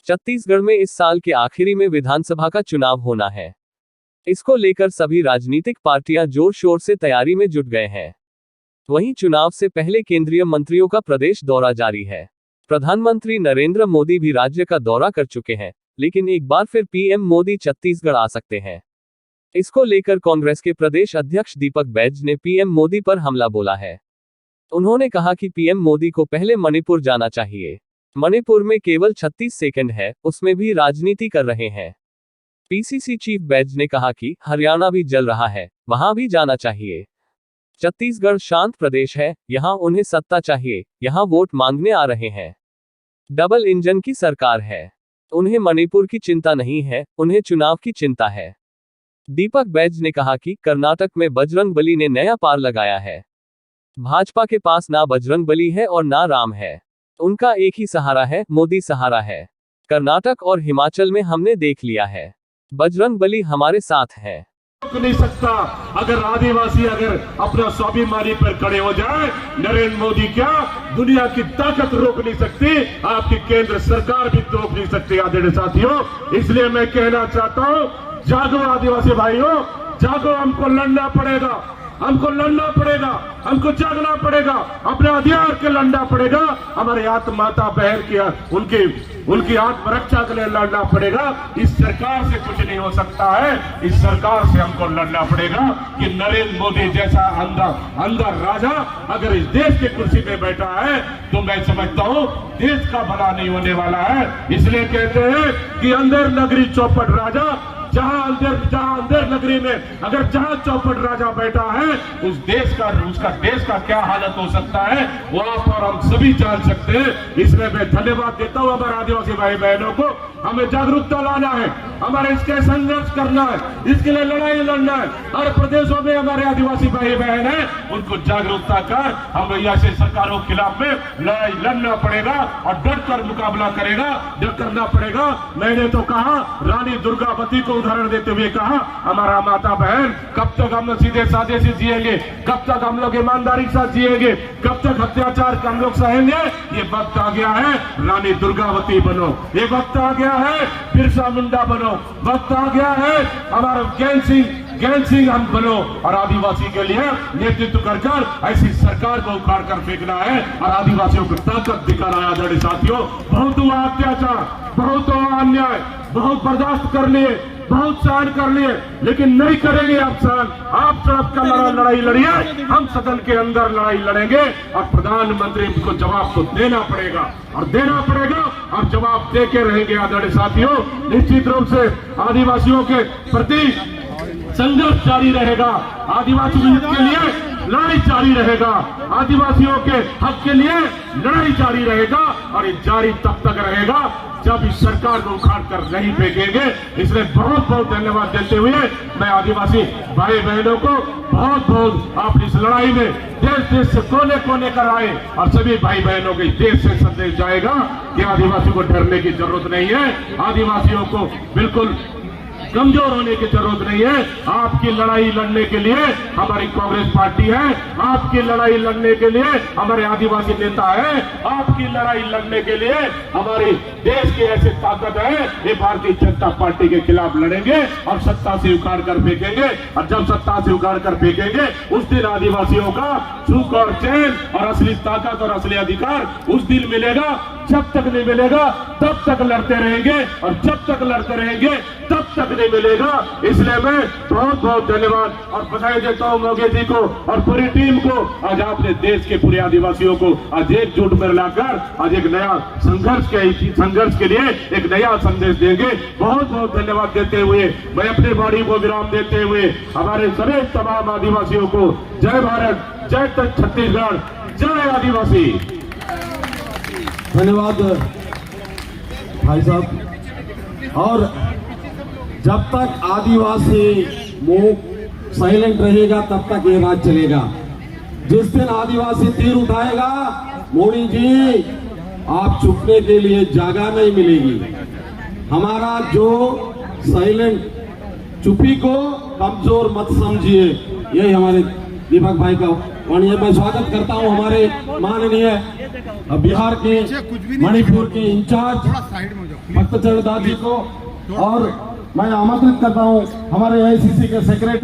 छत्तीसगढ़ में इस साल के आखिरी में विधानसभा का चुनाव होना है। इसको लेकर सभी राजनीतिक पार्टियां जोर शोर से तैयारी में जुट गए हैं। वहीं चुनाव से पहले केंद्रीय मंत्रियों का प्रदेश दौरा जारी है। प्रधानमंत्री नरेंद्र मोदी भी राज्य का दौरा कर चुके हैं, लेकिन एक बार फिर पीएम मोदी छत्तीसगढ़ आ सकते हैं। इसको लेकर कांग्रेस के प्रदेश अध्यक्ष दीपक बैज ने पीएम मोदी पर हमला बोला है। उन्होंने कहा कि पीएम मोदी को पहले मणिपुर जाना चाहिए। मणिपुर में केवल 36 सेकंड है, उसमें भी राजनीति कर रहे हैं। पीसीसी चीफ बैज ने कहा कि हरियाणा भी जल रहा है, वहां भी जाना चाहिए। छत्तीसगढ़ शांत प्रदेश है, यहां उन्हें सत्ता चाहिए, यहां वोट मांगने आ रहे हैं। डबल इंजन की सरकार है, उन्हें मणिपुर की चिंता नहीं है, उन्हें चुनाव की चिंता है। दीपक बैज ने कहा कि कर्नाटक में बजरंगबली ने नया पार लगाया है। भाजपा के पास ना बजरंगबली है और ना राम है, उनका एक ही सहारा है, मोदी सहारा है। कर्नाटक और हिमाचल में हमने देख लिया है, बजरंगबली हमारे साथ है। रोक नहीं सकता। अगर आदिवासी अगर अपना स्वाभिमानी पर खड़े हो जाए, नरेंद्र मोदी क्या दुनिया की ताकत रोक नहीं सकती, आपकी केंद्र सरकार भी रोक नहीं सकती। आदरणीय साथियों, इसलिए मैं कहना चाहता हूं, जागो आदिवासी भाइयों, जागो, हमको लड़ना पड़ेगा, हमको लड़ना पड़ेगा, हमको जागना पड़ेगा, अपने अधिकार के लड़ना पड़ेगा। हमारे आत्माता बहन की उनकी आत्मरक्षा के लिए लड़ना पड़ेगा। इस सरकार से कुछ नहीं हो सकता है, इस सरकार से हमको लड़ना पड़ेगा कि नरेंद्र मोदी जैसा अंदर राजा अगर इस देश की कुर्सी पे बैठा है तो मैं समझता हूं देश का भला नहीं होने वाला है। इसलिए कहते हैं कि अंदर नगरी चौपट राजा, जहां अंदर नगरी में अगर जहां चौपट राजा बैठा है, उसका देश का क्या हालत हो सकता है वो आप और हम सभी जान सकते हैं। इसलिए मैं धन्यवाद देता हूं हमारे आदिवासी भाई बहनों को। हमें जागरूकता लाना है, हमारे इसके संघर्ष करना है, इसके लिए लड़ाई लड़ना है। हर प्रदेशों में हमारे आदिवासी भाई बहन है, उनको जागरूकता कर हम ऐसे सरकारों के खिलाफ में लड़ाई लड़ना पड़ेगा और डटकर मुकाबला करना पड़ेगा। मैंने तो कहा, रानी दुर्गावती को उदाहरण देते हुए कहा, हमारा माता बहन कब तक हम लोग सीधे साधे से जिएंगे, कब तक हम लोग ईमानदारी के साथ जिएंगे, कब तक अत्याचार हम लोग सहेंगे। ये वक्त आ गया है, रानी दुर्गावती बनो। ये वक्त आ गया है, बिरसा मुंडा बनो। वक्त आ गया है, हमारा ज्ञान सिंह हम बनो और आदिवासी के लिए नेतृत्व कर ऐसी सरकार को उखाड़ कर फेंकना है और आदिवासियों को ताकत दिखाना है। आदरणीय साथियों, बहुत हुआ अत्याचार, बहुत हुआ अन्याय, बहुत बर्दाश्त कर लिए, बहुत सहन कर लिए, लेकिन नहीं करेंगे आप सहन। आप सड़क का लड़ाई लड़िए, हम सदन के अंदर लड़ाई लड़ेंगे और प्रधानमंत्री को जवाब तो देना पड़ेगा और जवाब दे के रहेंगे। आदरणीय साथियों, निश्चित रूप से आदिवासियों के प्रति संघर्ष जारी रहेगा, आदिवासी हित के लिए लड़ाई जारी रहेगा, आदिवासियों के हक के लिए लड़ाई जारी रहेगा और ये जारी तब तक रहेगा जब इस सरकार को उखाड़ कर नहीं फेंकेंगे। इसलिए बहुत बहुत धन्यवाद देते हुए मैं आदिवासी भाई बहनों को बहुत आप इस लड़ाई में देश से कोने कोने कर आए और सभी भाई बहनों के देश से संदेश जाएगा कि आदिवासियों को डरने की जरूरत नहीं है, आदिवासियों को बिल्कुल कमजोर होने की जरूरत नहीं है। आपकी लड़ाई लड़ने के लिए हमारी कांग्रेस पार्टी है, आपकी लड़ाई लड़ने के लिए हमारे आदिवासी नेता है, आपकी लड़ाई लड़ने के लिए हमारी देश की ऐसी ताकत है। ये भारतीय जनता पार्टी के खिलाफ लड़ेंगे और सत्ता से उखाड़ कर फेंकेंगे और जब सत्ता से उखाड़ कर फेंकेंगे उस दिन आदिवासियों का सुख और चैन और असली ताकत और असली अधिकार उस दिन मिलेगा। जब तक नहीं मिलेगा तब तक लड़ते रहेंगे और जब तक लड़ते रहेंगे तब तक नहीं मिलेगा। इसलिए मैं बहुत धन्यवाद और बधाई देता हूं मोदी जी को और पूरी टीम को। आज आपने देश के पूरे आदिवासियों को आज एकजुट में लाकर आज एक नया संघर्ष के लिए एक नया संदेश देंगे। बहुत धन्यवाद देते हुए मैं अपनी वाणी को विराम देते हुए हमारे सभी तमाम आदिवासियों को जय भारत, जय छत्तीसगढ़, जय आदिवासी। धन्यवाद भाई साहब। और जब तक आदिवासी मुंह साइलेंट रहेगा तब तक ये राज चलेगा। जिस दिन आदिवासी तीर उठाएगा, मोदी जी आप छुपने के लिए जगह नहीं मिलेगी। हमारा जो साइलेंट चुप्पी को कमजोर मत समझिए, यही हमारे दीपक भाई का वाणी है। मैं स्वागत करता हूं हमारे माननीय बिहार के मणिपुर के इंचार्ज भक्तचरण दास जी को, और मैं आमंत्रित करता हूं हमारे AICC के सेक्रेटरी